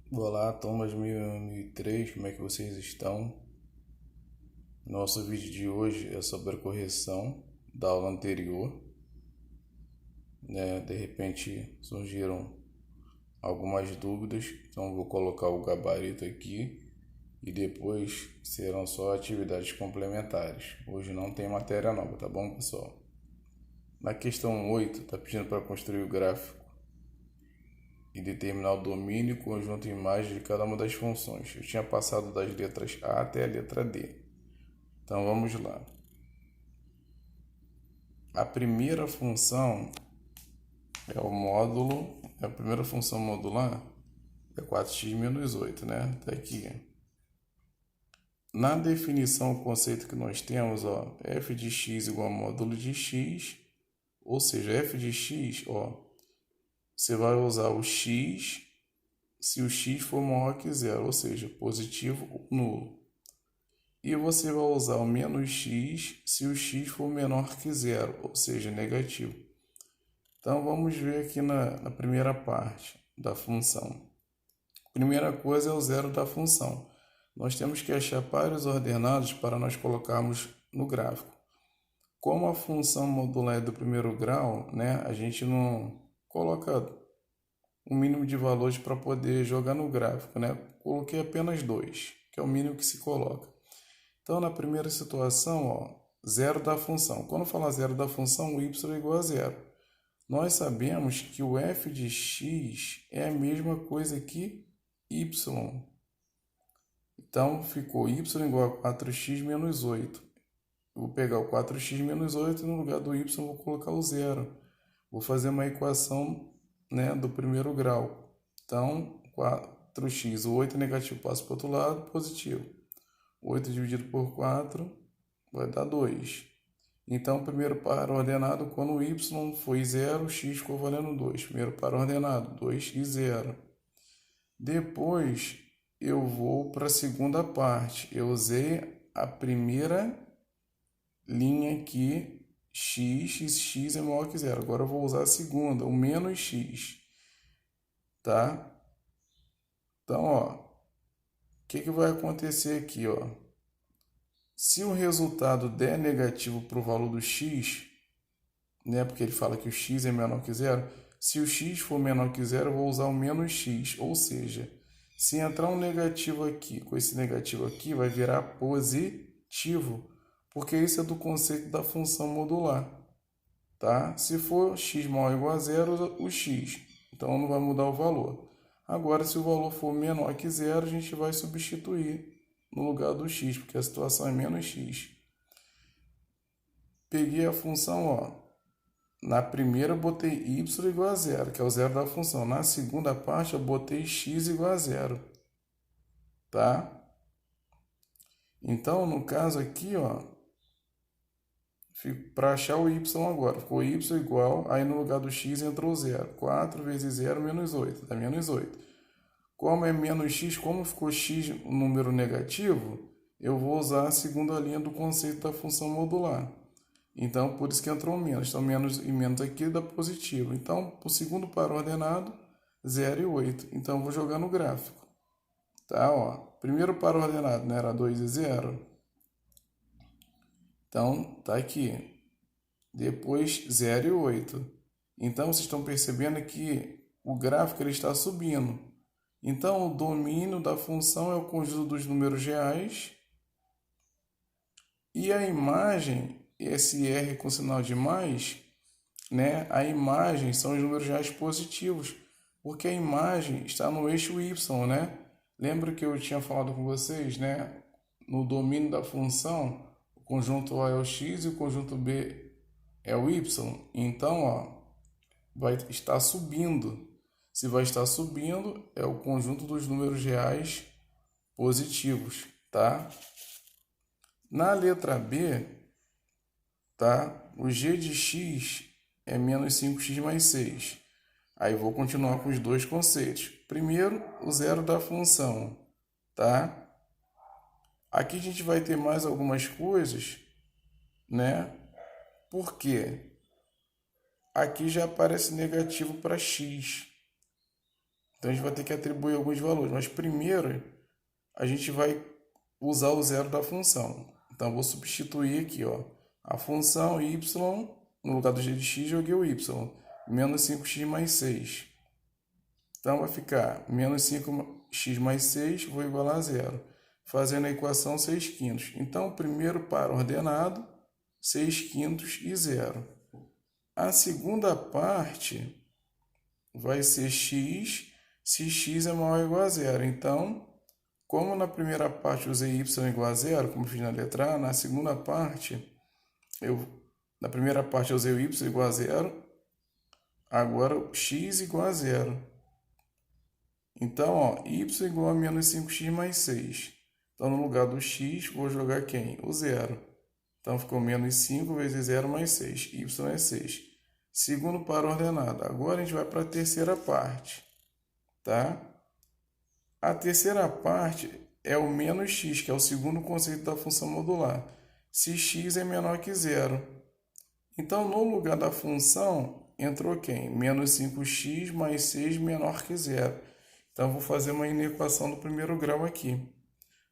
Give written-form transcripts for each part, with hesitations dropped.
Olá, turmas 1003, como é que vocês estão? Nosso vídeo de hoje é sobre a correção da aula anterior, né? De repente surgiram algumas dúvidas, então vou colocar o gabarito aqui e depois serão só atividades complementares. Hoje não tem matéria nova, tá bom, pessoal? Na questão 8, está pedindo para construir o gráfico e determinar o domínio e conjunto imagem de cada uma das funções. Eu tinha passado das letras A até a letra D. Então vamos lá. A primeira função é o módulo, a primeira função modular é 4x menos 8, né? Tá aqui. Na definição, o conceito que nós temos, ó, f de x igual a módulo de x, ou seja, f de x, ó, você vai usar o x se o x for maior que zero, ou seja, positivo ou nulo. E você vai usar o menos x se o x for menor que zero, ou seja, negativo. Então vamos ver aqui na primeira parte da função. Primeira coisa é o zero da função. Nós temos que achar pares ordenados para nós colocarmos no gráfico. Como a função modular é do primeiro grau, né, a gente não coloca o mínimo de valores para poder jogar no gráfico, né? Coloquei apenas 2, que é o mínimo que se coloca. Então, na primeira situação, ó, zero da função. Quando falar zero da função, o y é igual a zero. Nós sabemos que o f de x é a mesma coisa que y. Então, ficou y igual a 4x menos 8. Eu vou pegar o 4x menos 8 e no lugar do y vou colocar o zero. Vou fazer uma equação, né, do primeiro grau. Então, 4x, o 8 negativo passa para o outro lado, positivo. 8 dividido por 4 vai dar 2. Então, primeiro par ordenado, quando o y foi 0, o x ficou valendo 2. Primeiro par ordenado, 2 e 0. Depois, eu vou para a segunda parte. Eu usei a primeira linha aqui, x, e x é maior que 0. Agora eu vou usar a segunda, o menos x. Tá? Então, ó, o que vai acontecer aqui, ó? Se o resultado der negativo para o valor do x, né, porque ele fala que o x é menor que zero, se o x for menor que zero, eu vou usar o menos x, ou seja, se entrar um negativo aqui, com esse negativo aqui, vai virar positivo, porque isso é do conceito da função modular, tá? Se for x maior ou igual a zero, o x, então não vai mudar o valor. Agora, se o valor for menor que zero, a gente vai substituir no lugar do x, porque a situação é menos x. Peguei a função, ó. Na primeira eu botei y igual a zero, que é o zero da função. Na segunda parte eu botei x igual a zero, tá? Então, no caso aqui, ó, para achar o y agora, ficou y igual, aí no lugar do x entrou zero. 4 vezes 0, menos 8, dá menos 8. Como é menos x, como ficou x um número negativo, eu vou usar a segunda linha do conceito da função modular. Então, por isso que entrou menos. Então, menos e menos aqui dá positivo. Então, o segundo par ordenado, 0 e 8. Então, eu vou jogar no gráfico. Tá, ó. Primeiro par ordenado, né, era 2 e 0. Então, tá aqui. Depois, 0 e 8. Então, vocês estão percebendo que o gráfico ele está subindo. Então, o domínio da função é o conjunto dos números reais. E a imagem, esse R com sinal de mais, né? A imagem são os números reais positivos, porque a imagem está no eixo Y, né? Lembra que eu tinha falado com vocês, né? No domínio da função, o conjunto A é o X e o conjunto B é o Y. Então, ó, vai estar subindo. Se vai estar subindo, é o conjunto dos números reais positivos, tá? Na letra B, tá? O g de x é menos 5x mais 6. Aí vou continuar com os dois conceitos. Primeiro, o zero da função, tá? Aqui a gente vai ter mais algumas coisas, né? Porque aqui já aparece negativo para x, Então a gente vai ter que atribuir alguns valores, mas primeiro a gente vai usar o zero da função. Então eu vou substituir aqui, ó, a função y, no lugar do g de x joguei o y, menos 5x mais 6. Então vai ficar menos 5x mais 6, vou igualar a zero. Fazendo a equação 6 quintos. Então o primeiro par ordenado, 6 quintos e 0. A segunda parte vai ser x, se x é maior ou igual a zero. Então, como na primeira parte eu usei y igual a zero, como fiz na letra A, na segunda parte, na primeira parte eu usei o y igual a zero, agora x igual a zero. Então, ó, y igual a menos 5x mais 6. Então, no lugar do x, vou jogar quem? O zero. Então, ficou menos 5 vezes 0 mais 6. Y é 6. Segundo par ordenado. Agora, a gente vai para a terceira parte. Tá? A terceira parte é o menos x, que é o segundo conceito da função modular. Se x é menor que zero. Então, no lugar da função, entrou quem? Menos 5x mais 6 menor que zero. Então, vou fazer uma inequação do primeiro grau aqui.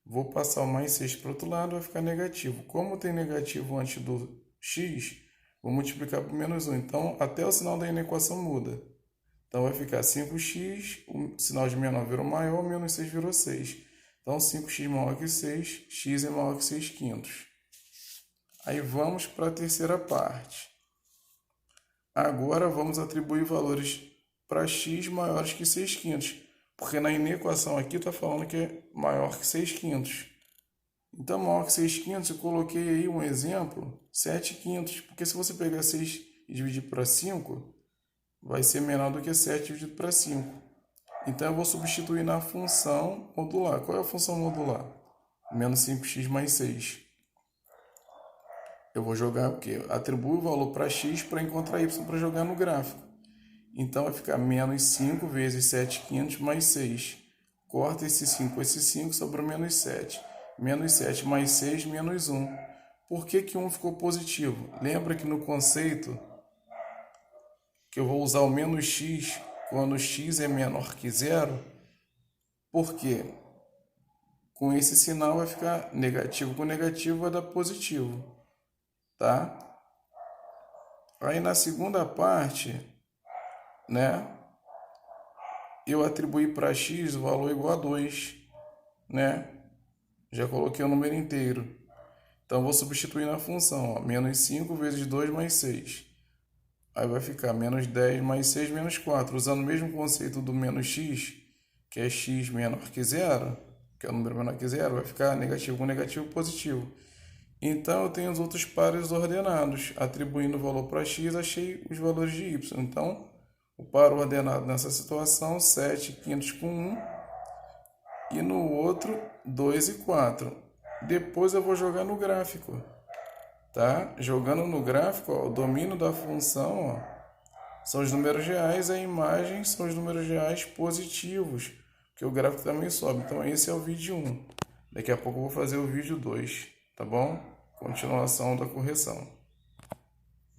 Vou passar o mais 6 para o outro lado, vai ficar negativo. Como tem negativo antes do x, vou multiplicar por menos 1. Então, até o sinal da inequação muda. Então, vai ficar 5x, o sinal de menor virou maior, menos 6 virou 6. Então, 5x maior que 6, x é maior que 6 quintos. Aí, vamos para a terceira parte. Agora, vamos atribuir valores para x maiores que 6 quintos. Porque na inequação aqui está falando que é maior que 6 quintos. Então, maior que 6 quintos, eu coloquei aí um exemplo, 7 quintos. Porque se você pegar 6 e dividir para 5, vai ser menor do que 7 dividido para 5. Então, eu vou substituir na função modular. Qual é a função modular? Menos 5x mais 6. Eu vou jogar o quê? Atribuo o valor para x para encontrar y para jogar no gráfico. Então, vai ficar menos 5 vezes 7 quintos mais 6. Corta esse 5 com esse 5, sobrou menos 7. Menos 7 mais 6, menos 1. Por que que 1 ficou positivo? Lembra que no conceito que eu vou usar o menos x quando x é menor que zero? Por quê? Com esse sinal vai ficar negativo com negativo, vai dar positivo. Tá? Aí na segunda parte, né? Eu atribuí para x o valor igual a 2, né? Já coloquei o número inteiro. Então, vou substituir na função, ó, menos 5 vezes 2 mais 6. Aí vai ficar menos 10 mais 6 menos 4. Usando o mesmo conceito do menos x, que é x menor que zero, que é o número menor que zero, vai ficar negativo com negativo positivo. Então, eu tenho os outros pares ordenados. Atribuindo o valor para x, achei os valores de y. Então, o par ordenado nessa situação, 7 quintos com 1. E no outro, 2 e 4. Depois eu vou jogar no gráfico. Tá? Jogando no gráfico, ó, o domínio da função, ó, são os números reais, a imagem são os números reais positivos, que o gráfico também sobe. Então, esse é o vídeo 1. Daqui a pouco eu vou fazer o vídeo 2, tá bom? Continuação da correção.